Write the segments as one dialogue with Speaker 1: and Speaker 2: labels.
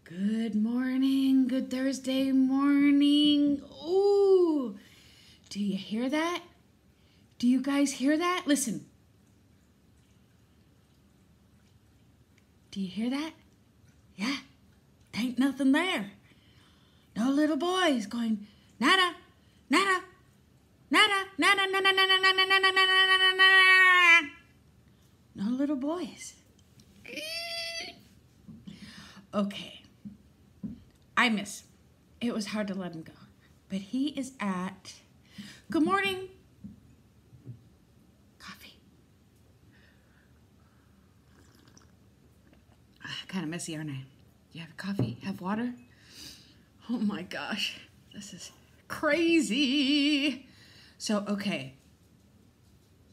Speaker 1: Good morning, good Thursday morning. Ooh, do you hear that? Do you guys hear that? Listen. Do you hear that? Yeah, ain't nothing there. No little boys going, nada, nada, nada, nada, nada, nada, nada, nada, nada, nada, nada. No little boys. Okay. I miss him. It was hard to let him go. But he is at... Good morning. Coffee. Kind of messy, aren't I? You have coffee? Have water? Oh my gosh. This is crazy. So, okay.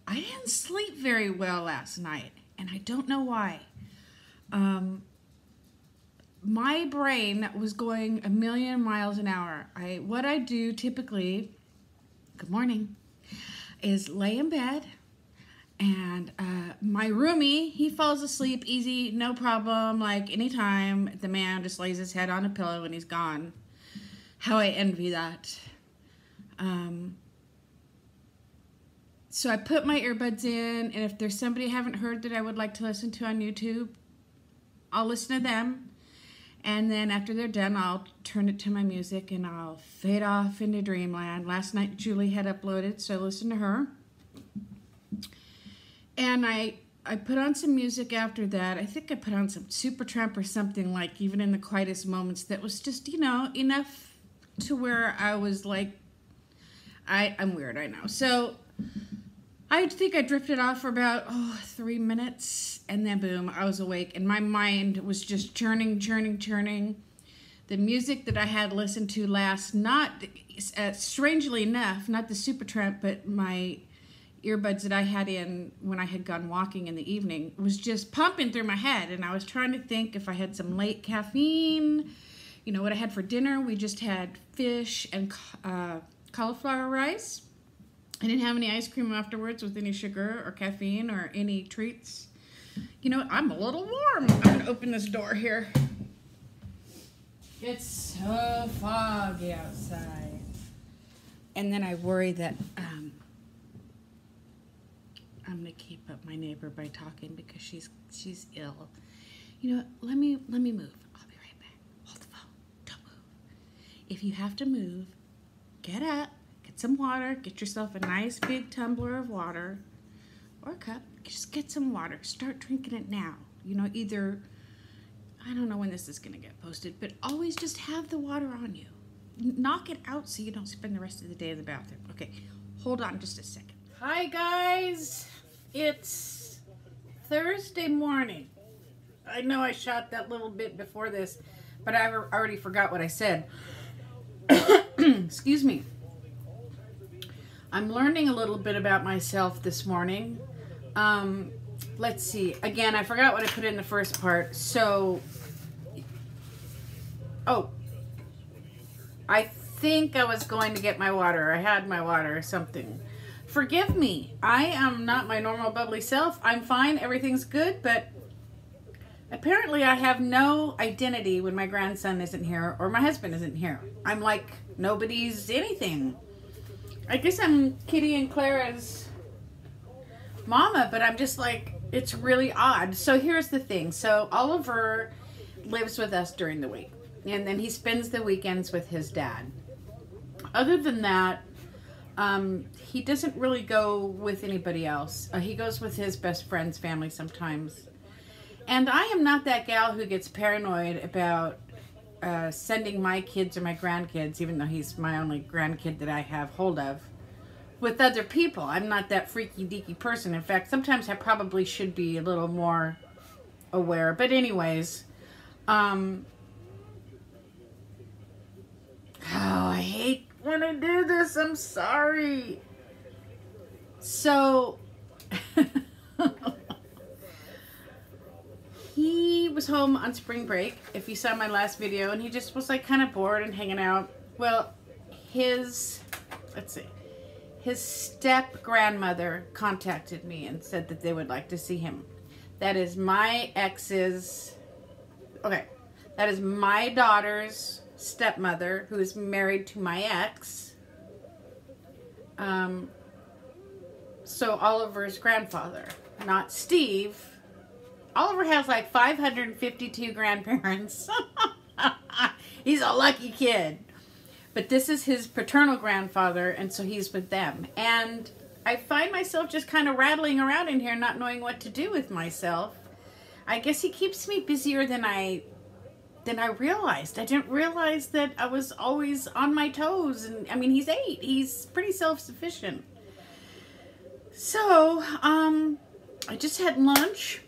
Speaker 1: I didn't sleep very well last night. And I don't know why. My brain was going a million miles an hour. What I do typically, good morning, is lay in bed, and my roomie, he falls asleep easy, no problem, like anytime. The man just lays his head on a pillow and he's gone. How I envy that. So I put my earbuds in, and if there's somebody I haven't heard that I would like to listen to on YouTube, I'll listen to them. And then after they're done, I'll turn it to my music and I'll fade off into dreamland. Last night, Julie had uploaded, so I listened to her. And I put on some music after that. I think I put on some Supertramp or something, like Even in the Quietest Moments, that was just, you know, enough to where I was like, I'm weird, I know. So I think I drifted off for about 3 minutes, and then boom, I was awake, and my mind was just churning. The music that I had listened to last, strangely enough, not the Supertramp, but my earbuds that I had in when I had gone walking in the evening, was just pumping through my head, and I was trying to think if I had some late caffeine. You know what I had for dinner? We just had fish and cauliflower rice. I didn't have any ice cream afterwards with any sugar or caffeine or any treats. You know, I'm a little warm. I'm going to open this door here. It's so foggy outside. And then I worry that I'm going to keep up my neighbor by talking because she's ill. You know what? Let me move. I'll be right back. Hold the phone. Don't move. If you have to move, get up. Get some water, get yourself a nice big tumbler of water or a cup. Just get some water. Start drinking it now. You know, either, I don't know when this is going to get posted, but always just have the water on you. Knock it out so you don't spend the rest of the day in the bathroom. Okay, hold on just a second. Hi guys, it's Thursday morning. I know I shot that little bit before this, but I already forgot what I said. Excuse me. I'm learning a little bit about myself this morning. Let's see. Again, I forgot what I put in the first part. So, I think I was going to get my water. I had my water or something. Forgive me. I am not my normal bubbly self. I'm fine. Everything's good. But apparently I have no identity when my grandson isn't here or my husband isn't here. I'm like nobody's anything. I guess I'm Kitty and Clara's mama, but I'm just like, it's really odd. So here's the thing. So Oliver lives with us during the week, and then he spends the weekends with his dad. Other than that, he doesn't really go with anybody else. He goes with his best friend's family sometimes. And I am not that gal who gets paranoid about sending my kids or my grandkids, even though he's my only grandkid that I have hold of, with other people. I'm not that freaky deaky person. In fact, sometimes I probably should be a little more aware. But anyways, oh, I hate when I do this. I'm sorry. So he was home on spring break, if you saw my last video, and he just was like kind of bored and hanging out. Well, his step-grandmother contacted me and said that they would like to see him. That is my ex's, okay, That is my daughter's stepmother, who is married to my ex. So Oliver's grandfather, not Steve. Oliver has like 552 grandparents. He's a lucky kid. But this is his paternal grandfather, and so he's with them. And I find myself just kind of rattling around in here, not knowing what to do with myself. I guess he keeps me busier than I realized. I didn't realize that I was always on my toes. And I mean, he's 8. He's pretty self-sufficient. So, I just had lunch.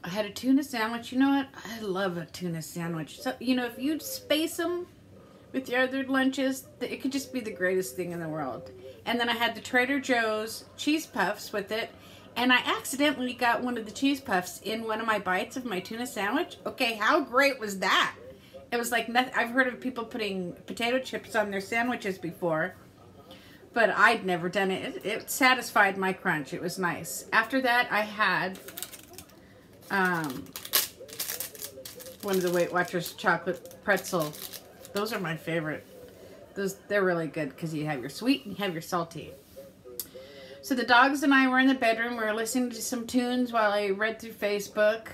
Speaker 1: I had a tuna sandwich. You know what? I love a tuna sandwich. So, you know, if you space them with your other lunches, it could just be the greatest thing in the world. And then I had the Trader Joe's cheese puffs with it. And I accidentally got one of the cheese puffs in one of my bites of my tuna sandwich. Okay, how great was that? It was like nothing. I've heard of people putting potato chips on their sandwiches before, but I'd never done it. It satisfied my crunch. It was nice. After that, I had one of the Weight Watchers chocolate pretzel. Those are my favorite. They're really good because you have your sweet and you have your salty. So the dogs and I were in the bedroom. We were listening to some tunes while I read through Facebook.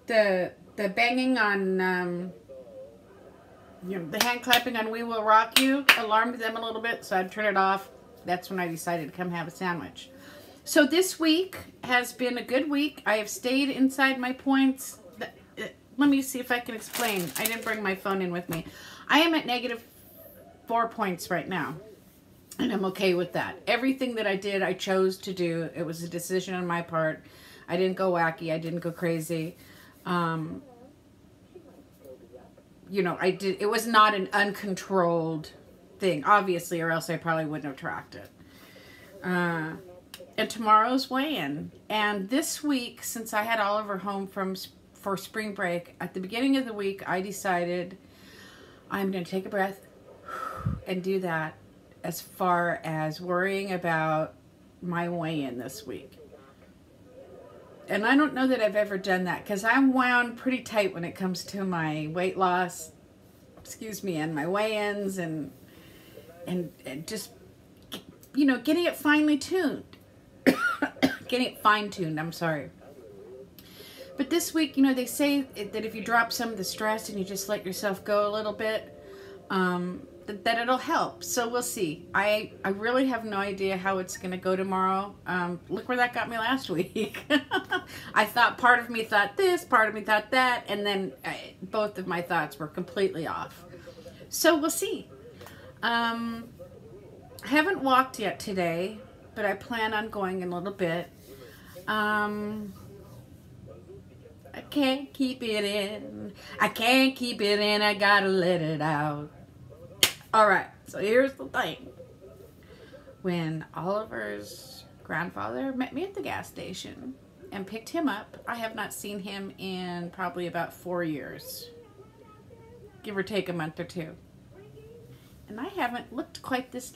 Speaker 1: The banging on, you know, the hand clapping on We Will Rock You alarmed them a little bit, so I'd turn it off. That's when I decided to come have a sandwich. So this week has been a good week. I have stayed inside my points. Let me see if I can explain. I didn't bring my phone in with me. I am at -4 points right now. And I'm okay with that. Everything that I did, I chose to do. It was a decision on my part. I didn't go wacky. I didn't go crazy. You know, it was not an uncontrolled thing, obviously, or else I probably wouldn't have tracked it. And tomorrow's weigh-in. And this week, since I had Oliver home for spring break, at the beginning of the week, I decided I'm going to take a breath and do that, as far as worrying about my weigh-in this week. And I don't know that I've ever done that, because I'm wound pretty tight when it comes to my weight loss, and my weigh-ins, and just, you know, getting it finely tuned. Getting it fine-tuned, I'm sorry. But this week, you know, they say that if you drop some of the stress and you just let yourself go a little bit, that it'll help. So we'll see. I really have no idea how it's going to go tomorrow. Look where that got me last week. I thought, part of me thought this, part of me thought that, and then both of my thoughts were completely off. So we'll see. I haven't walked yet today, but I plan on going in a little bit. I can't keep it in. I can't keep it in. I gotta let it out. Alright, so here's the thing. When Oliver's grandfather met me at the gas station and picked him up, I have not seen him in probably about 4 years. Give or take a month or two. And I haven't looked quite this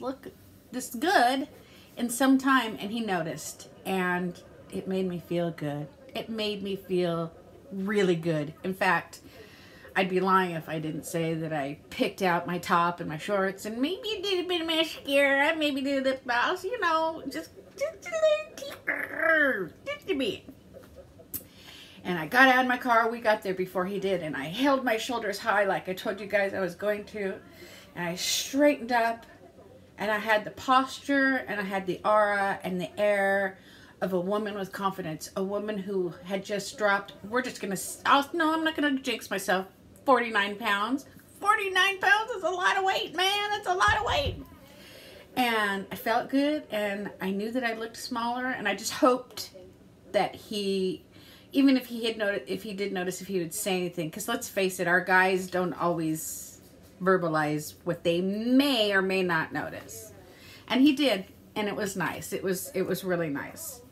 Speaker 1: good in some time, and he noticed. And it made me feel good. It made me feel really good. In fact, I'd be lying if I didn't say that I picked out my top and my shorts and maybe did a bit of mascara, maybe did a lip gloss, you know, just a bit. And I got out of my car. We got there before he did, and I held my shoulders high like I told you guys I was going to, and I straightened up, and I had the posture, and I had the aura and the air of a woman with confidence, a woman who had just dropped, no, I'm not gonna jinx myself, 49 pounds. 49 pounds is a lot of weight, man. That's a lot of weight. And I felt good, and I knew that I looked smaller, and I just hoped that even if he did notice, if he would say anything. Because let's face it, our guys don't always verbalize what they may or may not notice. And he did, and it was nice. It was really nice.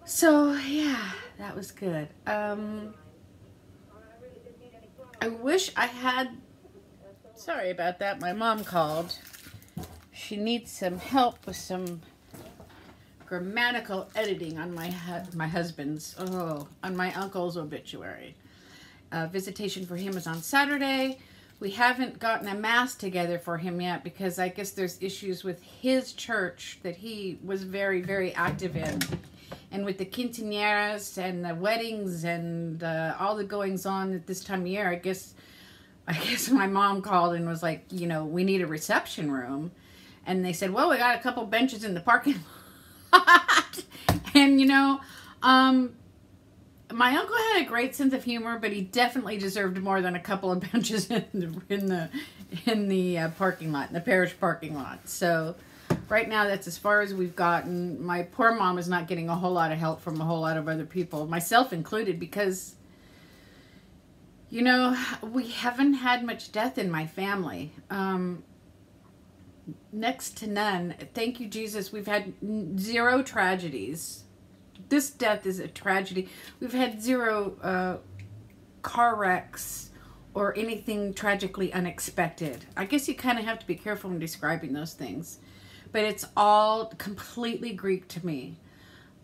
Speaker 1: So, yeah, that was good. I wish I had... Sorry about that. My mom called. She needs some help with some grammatical editing on my husband's, on my uncle's obituary. visitation for him is on Saturday. We haven't gotten a mass together for him yet because I guess there's issues with his church that he was very, very active in. And with the quinceañeras and the weddings and all the goings on at this time of year, I guess my mom called and was like, you know, we need a reception room. And they said, well, we got a couple benches in the parking lot. And, you know, my uncle had a great sense of humor, but he definitely deserved more than a couple of benches in the parking lot, in the parish parking lot. So right now, that's as far as we've gotten. My poor mom is not getting a whole lot of help from a whole lot of other people, myself included, because, you know, we haven't had much death in my family. Next to none. Thank you, Jesus. We've had 0 tragedies. This death is a tragedy. We've had 0 car wrecks or anything tragically unexpected. I guess you kind of have to be careful when describing those things. But it's all completely Greek to me.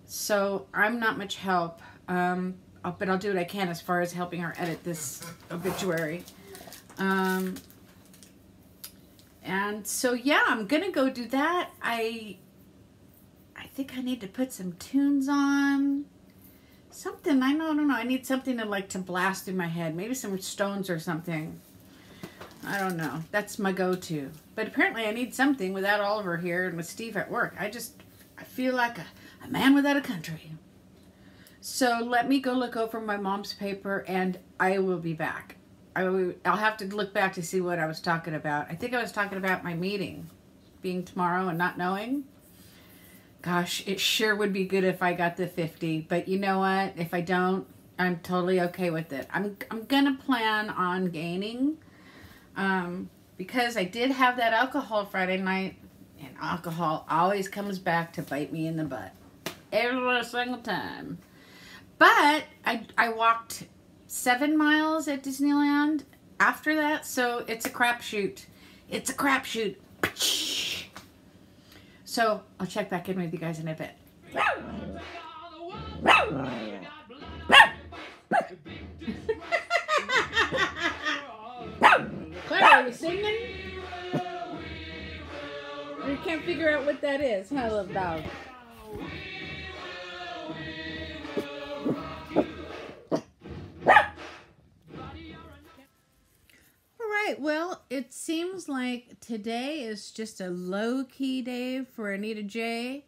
Speaker 1: So I'm not much help. But I'll do what I can as far as helping her edit this obituary. And so, yeah, I'm going to go do that. I think I need to put some tunes on. Something, I don't know. I need something to blast through my head. Maybe some Stones or something. I don't know. That's my go-to. But apparently I need something without Oliver here and with Steve at work. I feel like a man without a country. So let me go look over my mom's paper and I will be back. I'll have to look back to see what I was talking about. I think I was talking about my meeting being tomorrow and not knowing. Gosh, it sure would be good if I got the 50. But you know what? If I don't, I'm totally okay with it. I'm going to plan on gaining. Because I did have that alcohol Friday night. And alcohol always comes back to bite me in the butt. Every single time. But I walked 7 miles at Disneyland after that. So it's a crapshoot. It's a crapshoot. So I'll check back in with you guys in a bit. Claire, are you singing? You can't figure out what that is, huh, little dog? Alright, well, it seems like today is just a low-key day for Anita J.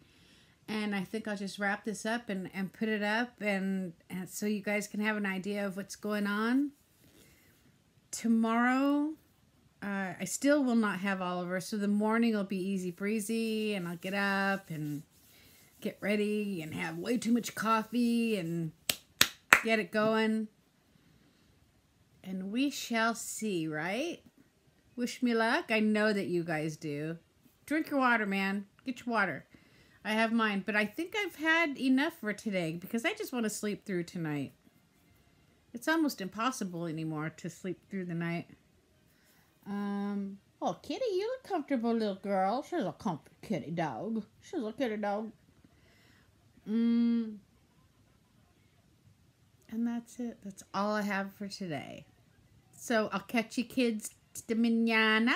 Speaker 1: And I think I'll just wrap this up and put it up and so you guys can have an idea of what's going on. Tomorrow, I still will not have Oliver, so the morning will be easy breezy, and I'll get up and get ready and have way too much coffee and get it going. And we shall see, right? Wish me luck. I know that you guys do. Drink your water, man. Get your water. I have mine, but I think I've had enough for today because I just want to sleep through tonight. It's almost impossible anymore to sleep through the night. Oh, Kitty, you look comfortable, little girl. She's a comfy kitty dog. She's a kitty dog. And that's it. That's all I have for today. So I'll catch you kids de mañana.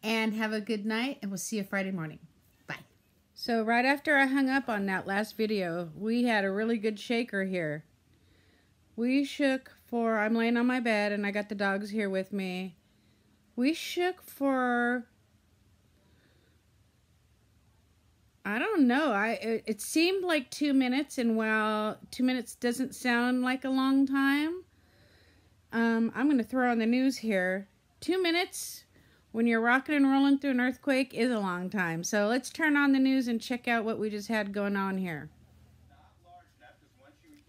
Speaker 1: And have a good night. And we'll see you Friday morning. Bye. So right after I hung up on that last video, we had a really good shaker here. We shook for, I'm laying on my bed and I got the dogs here with me. We shook for, I don't know. It seemed like 2 minutes, and while 2 minutes doesn't sound like a long time, I'm going to throw on the news here. 2 minutes when you're rocking and rolling through an earthquake is a long time. So let's turn on the news and check out what we just had going on here.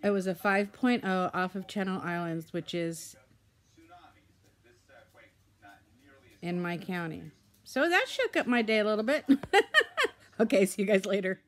Speaker 1: It was a 5.0 off of Channel Islands, which is in my county. So that shook up my day a little bit. Okay, see you guys later.